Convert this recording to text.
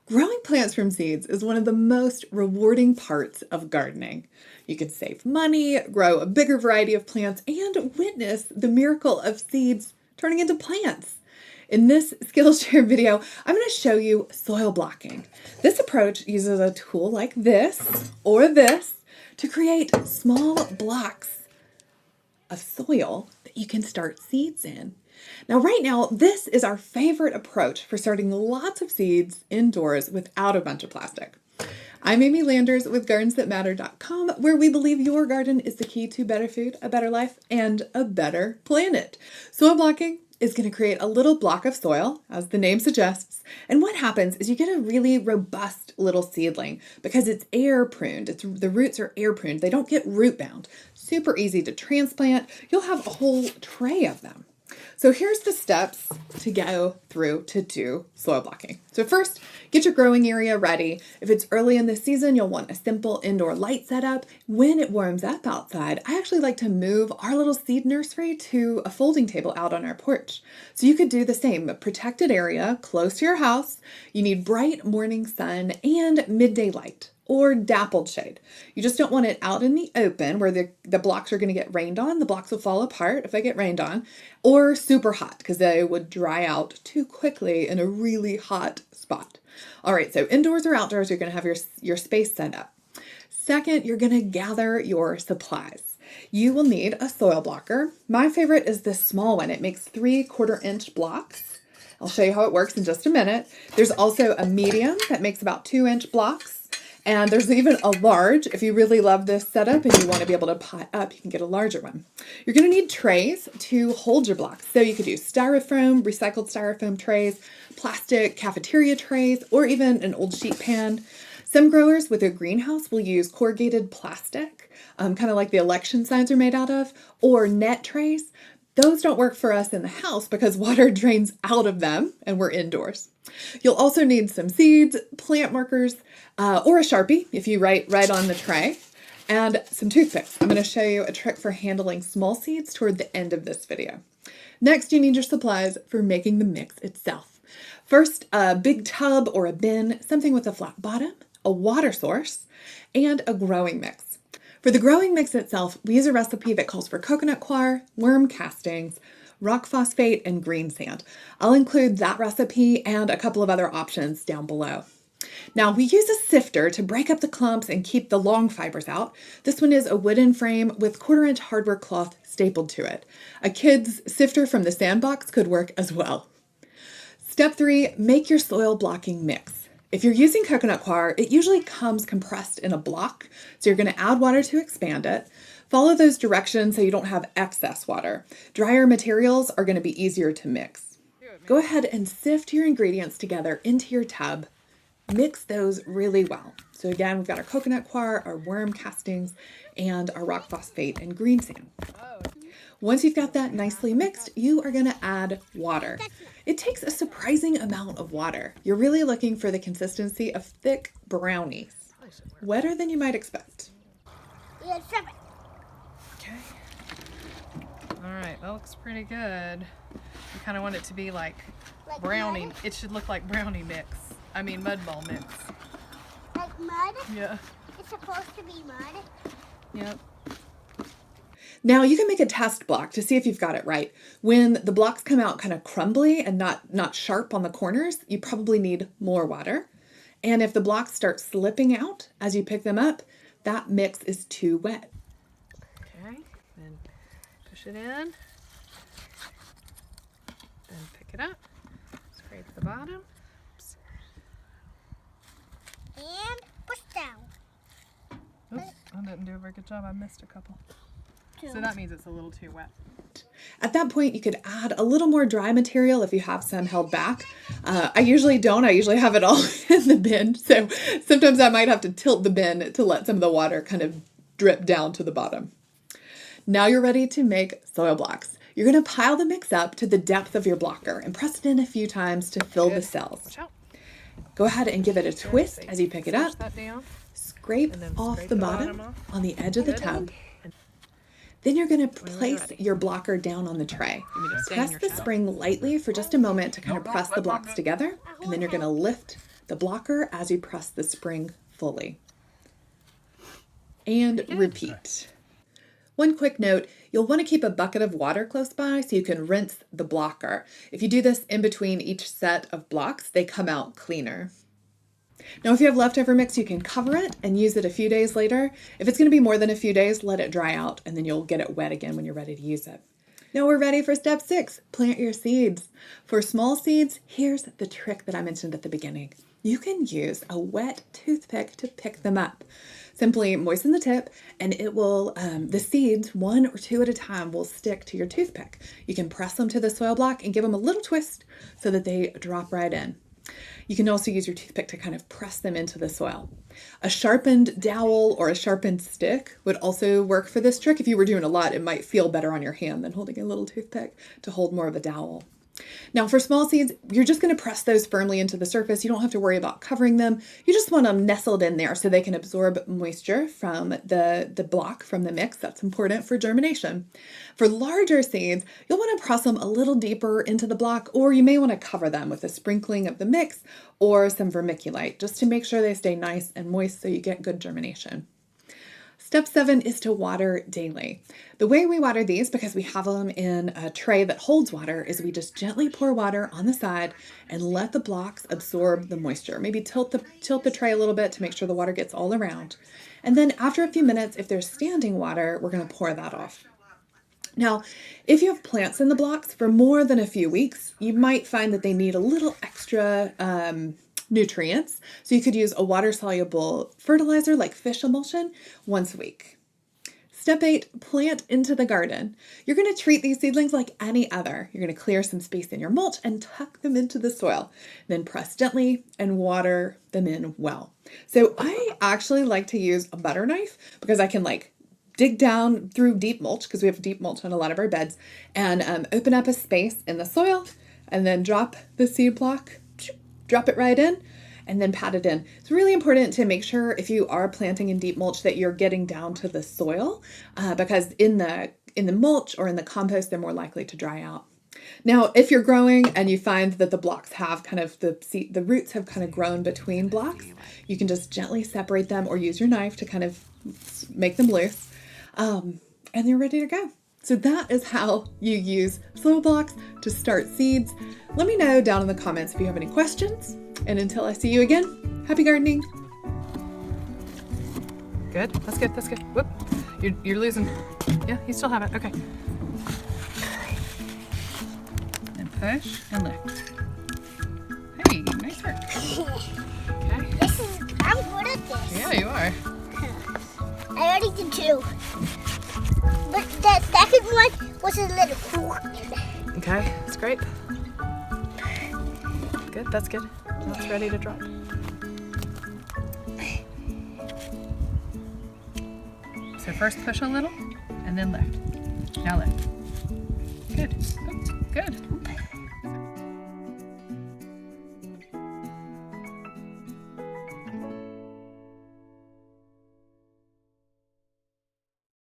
Growing plants from seeds is one of the most rewarding parts of gardening. You can save money, grow a bigger variety of plants, and witness the miracle of seeds turning into plants. In this Skillshare video, I'm going to show you soil blocking. This approach uses a tool like this or this to create small blocks of soil that you can start seeds in. Now, right now, this is our favorite approach for starting lots of seeds indoors without a bunch of plastic. I'm Amy Landers with GardensThatMatter.com, where we believe your garden is the key to better food, a better life, and a better planet. Soil blocking is going to create a little block of soil, as the name suggests, and what happens is you get a really robust little seedling because it's air pruned. The roots are air pruned. They don't get root bound. Super easy to transplant. You'll have a whole tray of them. So here's the steps to go through to do soil blocking. So first, get your growing area ready. If it's early in the season, you'll want a simple indoor light setup. When it warms up outside, I actually like to move our little seed nursery to a folding table out on our porch. So you could do the same, a protected area close to your house. You need bright morning sun and midday light or dappled shade. You just don't want it out in the open where the blocks are going to get rained on. The blocks will fall apart if they get rained on, or super hot because they would dry out too quickly in a really hot spot. All right, so indoors or outdoors, you're going to have your space set up. Second, you're going to gather your supplies. You will need a soil blocker. My favorite is this small one. It makes 3/4 inch blocks. I'll show you how it works in just a minute. There's also a medium that makes about 2-inch blocks. And there's even a large. If you really love this setup and you want to be able to pot up, you can get a larger one. You're going to need trays to hold your blocks. So you could use styrofoam, recycled styrofoam trays, plastic cafeteria trays, or even an old sheet pan. Some growers with a greenhouse will use corrugated plastic, kind of like the election signs are made out of, or net trays. Those don't work for us in the house because water drains out of them and we're indoors. You'll also need some seeds, plant markers, or a Sharpie if you write right on the tray, and some toothpicks. I'm going to show you a trick for handling small seeds toward the end of this video. Next, you need your supplies for making the mix itself. First, a big tub or a bin, something with a flat bottom, a water source, and a growing mix. For the growing mix itself, we use a recipe that calls for coconut coir, worm castings, rock phosphate, and green sand. I'll include that recipe and a couple of other options down below. Now, we use a sifter to break up the clumps and keep the long fibers out. This one is a wooden frame with 1/4 inch hardware cloth stapled to it. A kid's sifter from the sandbox could work as well. Step 3, make your soil blocking mix. If you're using coconut coir, it usually comes compressed in a block, so you're going to add water to expand it. Follow those directions so you don't have excess water. Drier materials are going to be easier to mix. Go ahead and sift your ingredients together into your tub. Mix those really well. So again, we've got our coconut coir, our worm castings, and our rock phosphate and green sand. Once you've got that nicely mixed, you are going to add water. It takes a surprising amount of water. You're really looking for the consistency of thick brownies, wetter than you might expect. Okay. All right, that looks pretty good. You kind of want it to be like brownie. It should look like brownie mix. I mean mud ball mix. Like mud? Yeah. It's supposed to be mud? Yep. Now you can make a test block to see if you've got it right. When the blocks come out kind of crumbly and not sharp on the corners, you probably need more water. And if the blocks start slipping out as you pick them up, that mix is too wet. Okay, then push it in. Then pick it up. Scrape the bottom. Oops. And push down. Oops, I didn't do a very good job. I missed a couple. So that means it's a little too wet. At that point, you could add a little more dry material if you have some held back. I usually don't. I usually have it all in the bin. So sometimes I might have to tilt the bin to let some of the water kind of drip down to the bottom. Now you're ready to make soil blocks. You're going to pile the mix up to the depth of your blocker and press it in a few times to fill the cells. Watch out. Go ahead and give it a twist as you pick it up. Push that down. Scrape And then off scrape the the bottom bottom off. on the edge of the Good. tub. Then you're going to When you're place ready. your blocker down on the tray. You need to stay in Press your the tub. spring lightly for just a moment to kind of press the blocks together, and then you're going to lift the blocker as you press the spring fully. And repeat. One quick note, you'll want to keep a bucket of water close by so you can rinse the blocker. If you do this in between each set of blocks, they come out cleaner. Now, if you have leftover mix, you can cover it and use it a few days later. If it's going to be more than a few days, let it dry out and then you'll get it wet again when you're ready to use it. Now we're ready for step 6, plant your seeds. For small seeds, here's the trick that I mentioned at the beginning. You can use a wet toothpick to pick them up. Simply moisten the tip and it will, the seeds, 1 or 2 at a time, will stick to your toothpick. You can press them to the soil block and give them a little twist so that they drop right in. You can also use your toothpick to kind of press them into the soil. A sharpened dowel or a sharpened stick would also work for this trick. If you were doing a lot, it might feel better on your hand than holding a little toothpick to hold more of a dowel. Now for small seeds, you're just going to press those firmly into the surface. You don't have to worry about covering them. You just want them nestled in there so they can absorb moisture from the block, from the mix. That's important for germination. For larger seeds, you'll want to press them a little deeper into the block, or you may want to cover them with a sprinkling of the mix or some vermiculite just to make sure they stay nice and moist so you get good germination. Step 7 is to water daily. The way we water these, because we have them in a tray that holds water, is we just gently pour water on the side and let the blocks absorb the moisture. Maybe tilt the tray a little bit to make sure the water gets all around. And then after a few minutes, if there's standing water, we're going to pour that off. Now, if you have plants in the blocks for more than a few weeks, you might find that they need a little extra nutrients. So you could use a water-soluble fertilizer like fish emulsion once a week. Step 8, plant into the garden. You're going to treat these seedlings like any other. You're going to clear some space in your mulch and tuck them into the soil. Then press gently and water them in well. So I actually like to use a butter knife because I can dig down through deep mulch, because we have deep mulch on a lot of our beds, and open up a space in the soil and then drop the seed block, drop it right in, and then pat it in. It's really important to make sure if you are planting in deep mulch that you're getting down to the soil because in the mulch or in the compost, they're more likely to dry out. Now, if you're growing and you find that the blocks have kind of the roots have kind of grown between blocks, you can just gently separate them or use your knife to kind of make them loose, and they're ready to go. So that is how you use soil blocks to start seeds. Let me know down in the comments if you have any questions. And until I see you again, happy gardening. Good. That's good. That's good. Whoop. You're losing. Yeah, you still have it. Okay. And push and lift. Hey, nice work. Okay. I'm good at this. Yeah, you are. I already did 2. But the second one was a little cool. Okay, that's great. Good, that's good. That's ready to drop. So first push a little and then lift. Now lift. Good. Good.